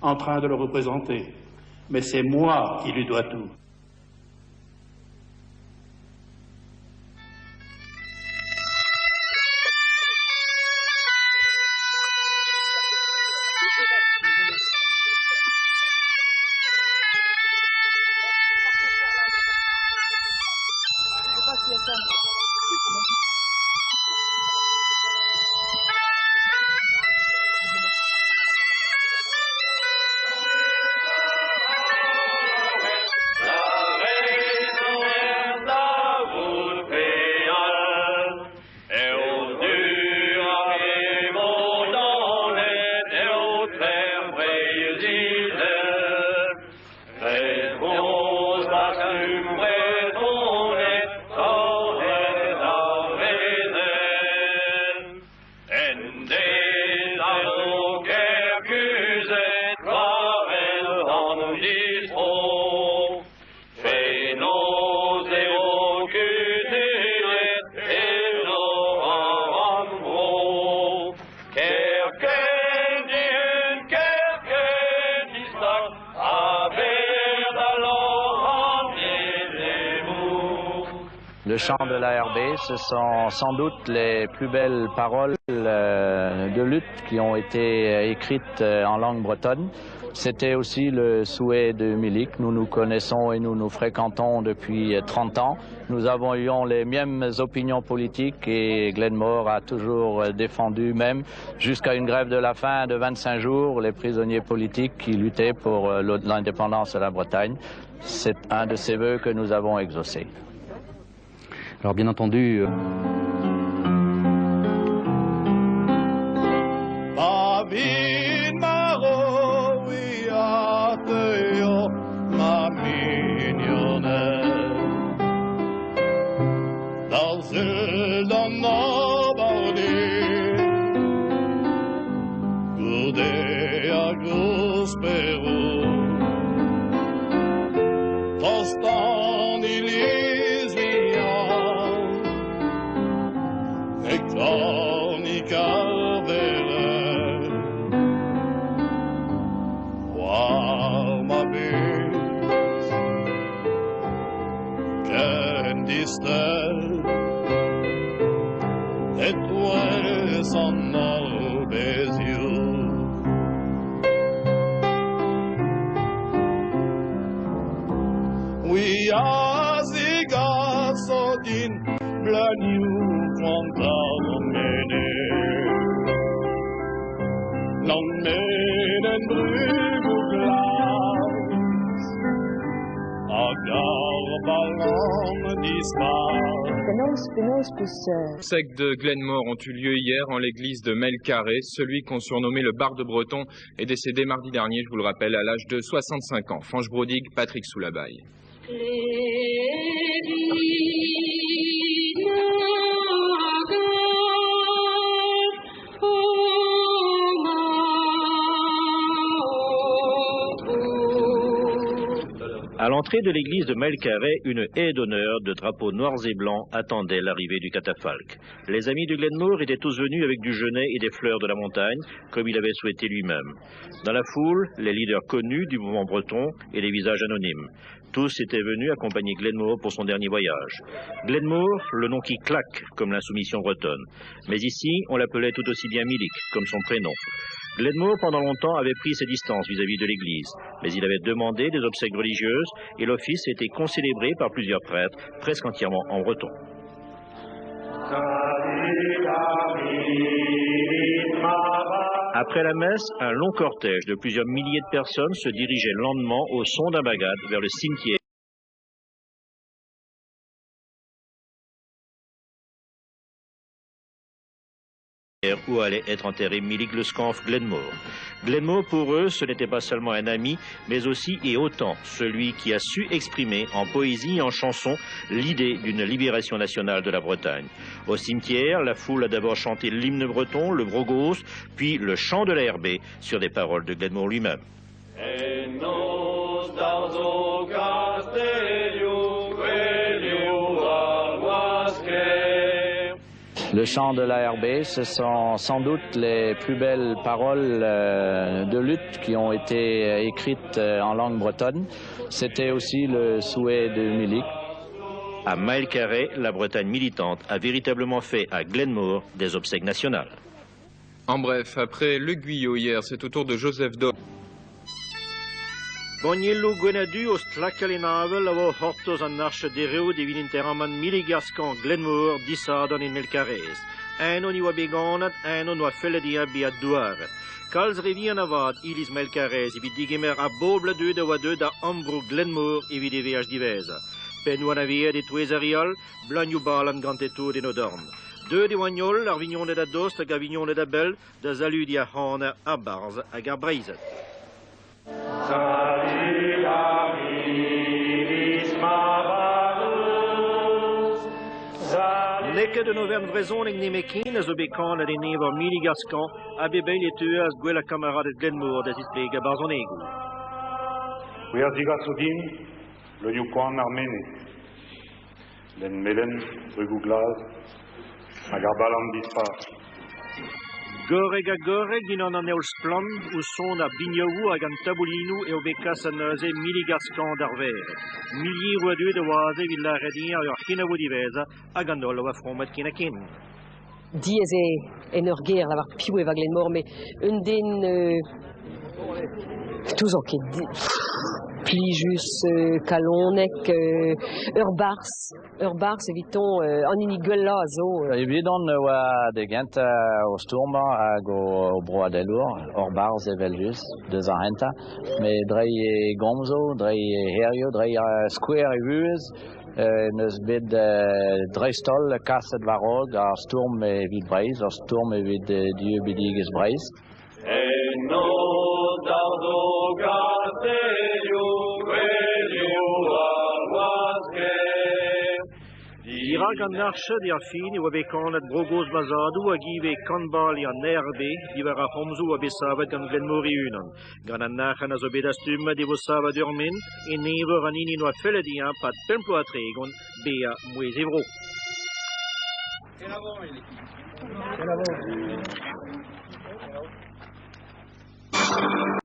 en train de le représenter, mais c'est moi qui lui dois tout. Le chant de l'ARB, ce sont sans doute les plus belles paroles de lutte qui ont été écrites en langue bretonne. C'était aussi le souhait de Milik. Nous nous connaissons et nous nous fréquentons depuis 30 ans. Nous avons eu les mêmes opinions politiques et Glenmore a toujours défendu, même jusqu'à une grève de la faim de 25 jours, les prisonniers politiques qui luttaient pour l'indépendance de la Bretagne. C'est un de ces vœux que nous avons exaucé. Alors bien entendu... Les obsèques de Glenmore ont eu lieu hier en l'église de Melcarré. Celui qu'on surnommait le barde breton est décédé mardi dernier, je vous le rappelle, à l'âge de 65 ans. Franche Brodigue, Patrick Soulabaille. À l'entrée de l'église de Melcarré, une haie d'honneur de drapeaux noirs et blancs attendait l'arrivée du catafalque. Les amis de Glenmore étaient tous venus avec du genêt et des fleurs de la montagne, comme il avait souhaité lui-même. Dans la foule, les leaders connus du mouvement breton et les visages anonymes. Tous étaient venus accompagner Glenmore pour son dernier voyage. Glenmore, le nom qui claque comme l'insoumission bretonne. Mais ici, on l'appelait tout aussi bien Milik, comme son prénom. Glenmore, pendant longtemps, avait pris ses distances vis-à-vis de l'Église, mais il avait demandé des obsèques religieuses et l'office était concélébré par plusieurs prêtres, presque entièrement en breton. Après la messe, un long cortège de plusieurs milliers de personnes se dirigeait lentement au son d'un bagad vers le cimetière où allait être enterré Milik le Scanf Glenmore. Glenmore, pour eux, ce n'était pas seulement un ami, mais aussi et autant celui qui a su exprimer en poésie et en chanson l'idée d'une libération nationale de la Bretagne. Au cimetière, la foule a d'abord chanté l'hymne breton, le brogos, puis le chant de l'ARB sur des paroles de Glenmore lui-même. Le chant de l'ARB, ce sont sans doute les plus belles paroles de lutte qui ont été écrites en langue bretonne. C'était aussi le souhait de Milik. À Mile Carré, la Bretagne militante a véritablement fait à Glenmore des obsèques nationales. En bref, après le Guyot hier, c'est au tour de Joseph Doe. Bonniello Gwenadu os tlacalinavel avo hortos an arche de reo de vininteraman miligascan Glenmore disadon in Melcarès. Un on iwa beganat, un on oa feledia biat douaret. Kalz revian avad ilis Melcarès evit digemer a boble deux da oa deux da ambro Glenmore evit de veaj divesa. Pen oan avea de touez ariol, blagnou balan ganteto de no dorm. Deux de wagnol, ar vignon da dost hag a vignon da bel, da zaludi a hana a barz hag ar breizet. Neke de novern vrezonig nemekin a zo bekan ad enevar miligaskan a bebel et eaz gwell a kamarad Glenmore da zistleg a barzonegou. Ouer zigasodin, le Yukon armene. Len melen, drugou glaz, hag ar balam dispar. Goreg a goreg din an eol splan ou son a bignaou hag an taboulinou e o bekas an neuze miligaskan d'ar vere. Millier oa deux de oaze evit la redin ar kinavo diveza hag an ol oa fromet kin a kin. Diez en ur ger lavar piou eva Glenmore, mais un den tous en ket plijus kalonek ur bars eviton an ini gwell la zo. Evidon oa de gent o stourma hag o broadelour, ur bars eveljus, deus ar henta, me drei e gomzo, drei e herio, drei skouer e vuez, neus bet dreistol kaset varog ar stourm evit breiz, ar stourm evit dieu bidiges breiz. Enno dardo gazelio quelio arwaske. Dirag an arche de ar fin oa bekan ad brogoz bazadou hag ive kanbal an erbe diver a homzo a besavet gant Glenmore unan. Gant an archan a zo bet astum de vo savat urmen e never an inin oa feledian pat pemplo a tregon bea mouez evro. Bravo.